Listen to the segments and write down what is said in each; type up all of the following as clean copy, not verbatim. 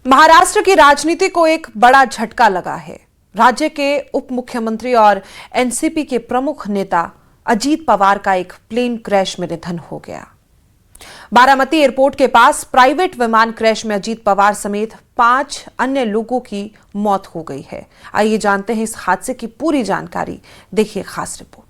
महाराष्ट्र की राजनीति को एक बड़ा झटका लगा है। राज्य के उप मुख्यमंत्री और एनसीपी के प्रमुख नेता अजीत पवार का एक प्लेन क्रैश में निधन हो गया। बारामती एयरपोर्ट के पास प्राइवेट विमान क्रैश में अजीत पवार समेत 5 अन्य लोगों की मौत हो गई है। आइए जानते हैं इस हादसे की पूरी जानकारी, देखिए खास रिपोर्ट।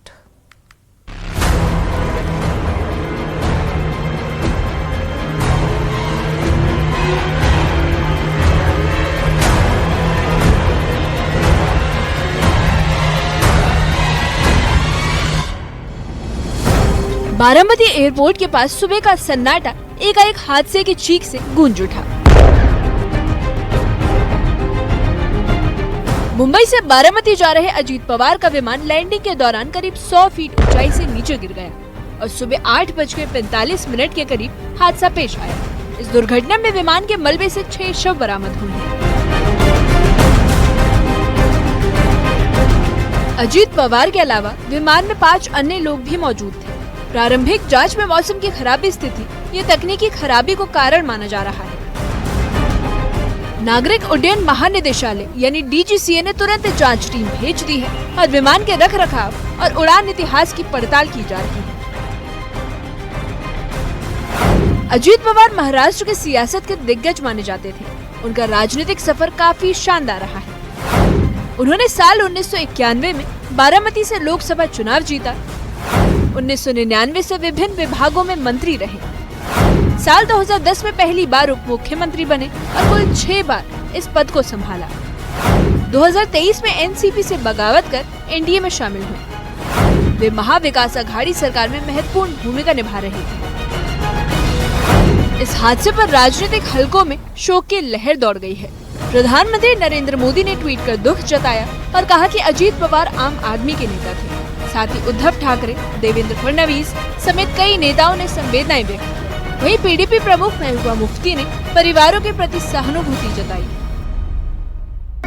बारामती एयरपोर्ट के पास सुबह का सन्नाटा एकाएक हादसे की चीख से गूंज उठा। मुंबई से बारामती जा रहे अजीत पवार का विमान लैंडिंग के दौरान करीब 100 फीट ऊंचाई से नीचे गिर गया और सुबह 8:45 के करीब हादसा पेश आया। इस दुर्घटना में विमान के मलबे से 6 शव बरामद हुए हैं। अजीत पवार के अलावा विमान में 5 अन्य लोग भी मौजूद थे। प्रारंभिक जांच में मौसम की खराबी स्थिति ये तकनीकी खराबी को कारण माना जा रहा है। नागरिक उड्डयन महानिदेशालय यानी डीजीसीए ने तुरंत जांच टीम भेज दी है और विमान के रखरखाव और उड़ान इतिहास की पड़ताल की जा रही है। अजीत पवार महाराष्ट्र के सियासत के दिग्गज माने जाते थे। उनका राजनीतिक सफर काफी शानदार रहा है। उन्होंने साल 1991 में बारामती से लोकसभा चुनाव जीता। 1999 से विभिन्न विभागों में मंत्री रहे। साल 2010 में पहली बार उप मुख्यमंत्री बने और कुल 6 बार इस पद को संभाला। 2023 में एनसीपी से बगावत कर एनडीए में शामिल हुए। वे महाविकास अघाड़ी सरकार में महत्वपूर्ण भूमिका निभा रहे थे। इस हादसे पर राजनीतिक हलकों में शोक की लहर दौड़ गई है। प्रधानमंत्री नरेंद्र मोदी ने ट्वीट कर दुख जताया और कहा कि अजीत पवार आम आदमी के नेता थे। साथ ही उद्धव ठाकरे, देवेंद्र फडणवीस समेत कई नेताओं ने संवेदनाएं व्यक्त की। वहीं पीडीपी प्रमुख महबूबा मुफ्ती ने परिवारों के प्रति सहानुभूति जताई।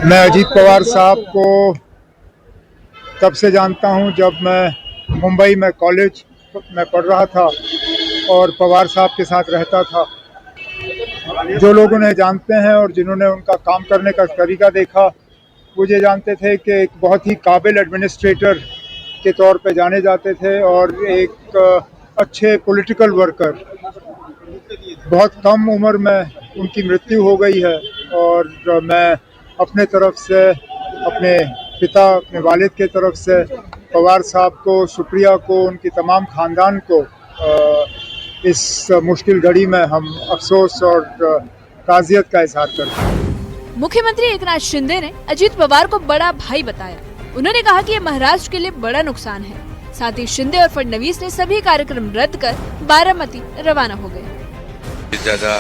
मैं अजीत पवार साहब को तब से जानता हूं जब मैं मुंबई में कॉलेज में पढ़ रहा था और पवार साहब के साथ रहता था। जो लोग उन्हें जानते हैं और जिन्होंने उनका काम करने का तरीका देखा, वो ये जानते थे कि एक बहुत ही काबिल एडमिनिस्ट्रेटर के तौर पे जाने जाते थे और एक अच्छे पॉलिटिकल वर्कर। बहुत कम उम्र में उनकी मृत्यु हो गई है और मैं अपने तरफ से, अपने पिता, अपने वालिद के तरफ से पवार साहब को, सुप्रिया को, उनकी तमाम खानदान को इस मुश्किल घड़ी में हम अफसोस और ताज़ियत का इजहार करते हैं। मुख्यमंत्री एकनाथ शिंदे ने अजीत पवार को बड़ा भाई बताया। उन्होंने कहा कि ये महाराष्ट्र के लिए बड़ा नुकसान है। साथ ही शिंदे और फडणवीस ने सभी कार्यक्रम रद्द कर बारामती रवाना हो गए। दादा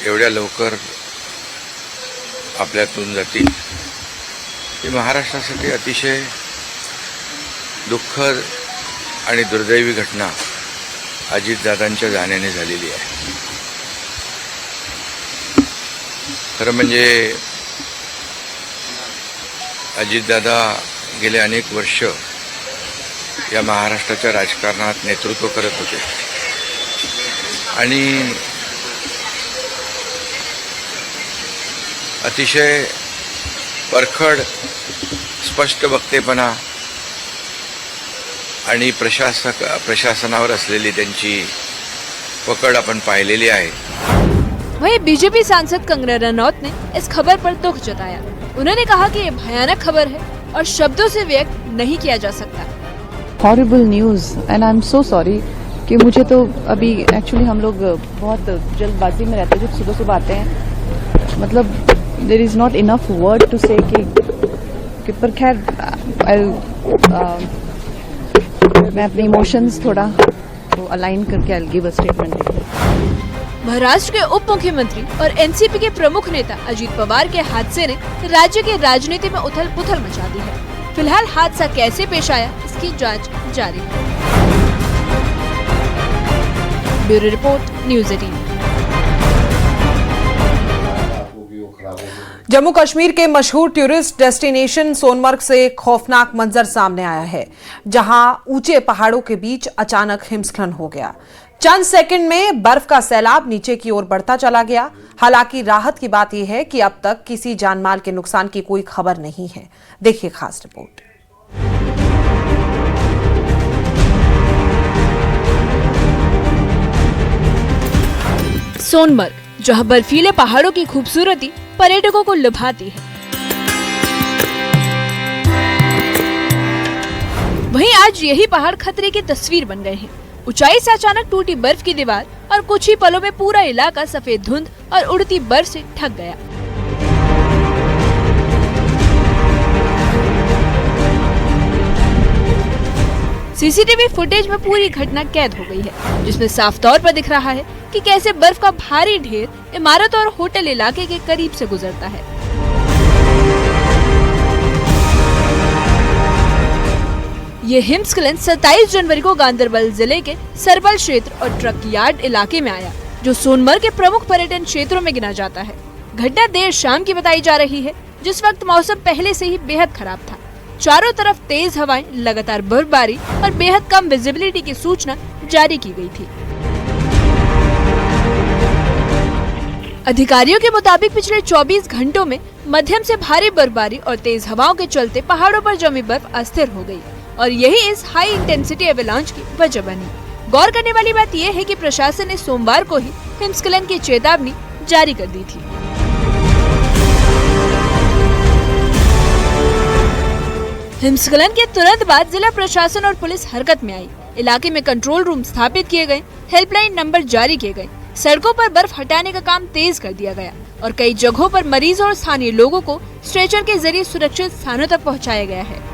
एवढ्या लवकर आपल्यातून जातील ही महाराष्ट्रासाठी अतिशय दुःखद आणि दुर्दैवी घटना अजितदादांच्या जाण्याने झालेली आहे। खरं म्हणजे अजितदादा गेले अनेक वर्ष या महाराष्ट्राच्या राजकारणात नेतृत्व करत होते आणि अतिशय परखड, स्पष्ट वक्तेपणा आणि प्रशासनावर असलेली त्यांची पकड आपण पाहिलेली आहे। वहीं बीजेपी सांसद कंगना रनौत ने इस खबर पर दुख जताया। उन्होंने कहा कि ये भयानक खबर है और शब्दों से व्यक्त नहीं किया जा सकता। Horrible news and I am so sorry कि मुझे तो अभी एक्चुअली हम लोग बहुत जल्दबाजी में रहते हैं जब सुबह सुबह आते हैं। मतलब there is not enough word to say कि पर खैर मैं अपने इमोशंस थोड़ा तो अलाइन करके I will give a statement. Maharashtra के उप मुख्यमंत्री और एनसीपी के प्रमुख नेता अजीत पवार के हादसे ने राज्य की राजनीति में उथल पुथल मचा दी है। फिलहाल हादसा कैसे पेश आया, इसकी जांच जारी है। Bureau report, news 18। Jammu Kashmir के मशहूर टूरिस्ट डेस्टिनेशन सोनमर्ग से एक खौफनाक मंजर सामने आया है, जहां ऊंचे पहाड़ों के बीच अचानक हिमस्खलन हो गया। चंद सेकंड में बर्फ का सैलाब नीचे की ओर बढ़ता चला गया। हालांकि राहत की बात यह है कि अब तक किसी जानमाल के नुकसान की कोई खबर नहीं है। देखिए खास रिपोर्ट। सोनमर्ग, जहां बर्फीले पहाड़ों की खूबसूरती पर्यटकों को लुभाती है, वहीं आज यही पहाड़ खतरे की तस्वीर बन गए हैं। ऊंचाई से अचानक टूटी बर्फ की दीवार और कुछ ही पलों में पूरा इलाका सफेद धुंध और उड़ती बर्फ से ढक गया। सीसीटीवी फुटेज में पूरी घटना कैद हो गई है, जिसमें साफ तौर पर दिख रहा है कि कैसे बर्फ का भारी ढेर इमारतों और होटल इलाके के करीब से गुजरता है। ये हिमस्खलन 27 जनवरी को गांधरबल जिले के सरबल क्षेत्र और ट्रक यार्ड इलाके में आया, जो सोनमर्ग के प्रमुख पर्यटन क्षेत्रों में गिना जाता है। घटना देर शाम की बताई जा रही है, जिस वक्त मौसम पहले से ही बेहद खराब था। चारों तरफ तेज हवाएं, लगातार बर्फबारी और बेहद कम विजिबिलिटी की सूचना जारी की गई थी। अधिकारियों के मुताबिक पिछले 24 घंटों में मध्यम से भारी बर्फबारी और तेज हवाओं के चलते पहाड़ों पर जमी बर्फ अस्थिर हो गई और यही इस हाई इंटेंसिटी एवलांच की वजह बनी। गौर करने वाली बात यह है कि प्रशासन ने सोमवार को ही हिमस्खलन की चेतावनी जारी कर दी थी। हिमस्खलन के तुरंत बाद जिला प्रशासन और पुलिस हरकत में आई। इलाके में कंट्रोल रूम स्थापित किए गए, हेल्पलाइन नंबर जारी किए गए, सड़कों पर बर्फ हटाने का काम तेज कर दिया गया और कई जगहों पर मरीजों और स्थानीय लोगों को स्ट्रेचर के जरिए सुरक्षित स्थानों तक पहुंचाया गया है।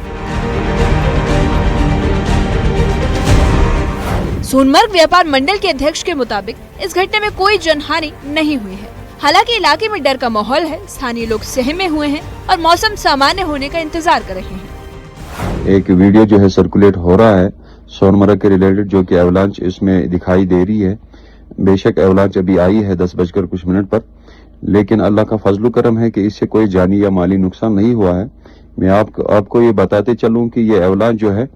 सोनमर्ग व्यापार मंडल के अध्यक्ष के मुताबिक इस घटना में कोई जनहानि नहीं हुई है। हालांकि इलाके में डर का माहौल है, स्थानीय लोग सहमे हुए हैं और मौसम सामान्य होने का इंतजार कर रहे हैं। एक वीडियो जो है सर्कुलेट हो रहा है सोनमर्ग के रिलेटेड, जो कि एवलांच इसमें दिखाई दे रही है। बेशक एवलांच अभी आई है 10 बजकर कुछ मिनट पर, लेकिन अल्लाह का फजल करम है कि इससे कोई जानी या माली नुकसान नहीं हुआ है। मैं आपको ये बताते चलूं कि ये एवलांच जो है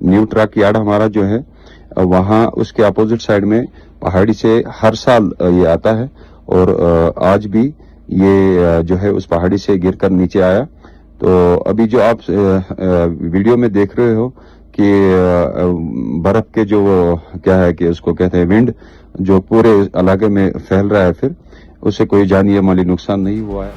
न्यू ट्रक यार्ड हमारा जो है वहाँ उसके अपोजिट साइड में पहाड़ी से हर साल ये आता है और आज भी ये जो है उस पहाड़ी से गिरकर नीचे आया। तो अभी जो आप वीडियो में देख रहे हो कि बर्फ के जो क्या है कि उसको कहते हैं विंड, जो पूरे इलाके में फैल रहा है, फिर उससे कोई जानी या माली नुकसान नहीं हुआ है।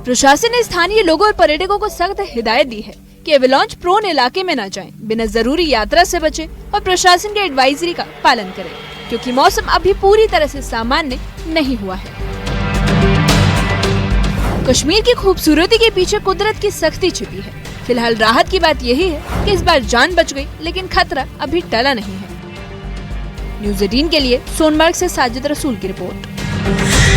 प्रशासन ने स्थानीय लोगों और पर्यटकों को सख्त हिदायत दी है कि एवलांच प्रोन इलाके में न जाएं, बिना जरूरी यात्रा से बचें और प्रशासन के एडवाइजरी का पालन करें, क्योंकि मौसम अभी पूरी तरह से सामान्य नहीं हुआ है। कश्मीर की खूबसूरती के पीछे कुदरत की सख्ती छिपी है। फिलहाल राहत की बात यही है कि इस बार जान बच गई, लेकिन खतरा अभी टला नहीं है। न्यूज़ 18 के लिए सोनमर्ग से साजिद रसूल की रिपोर्ट।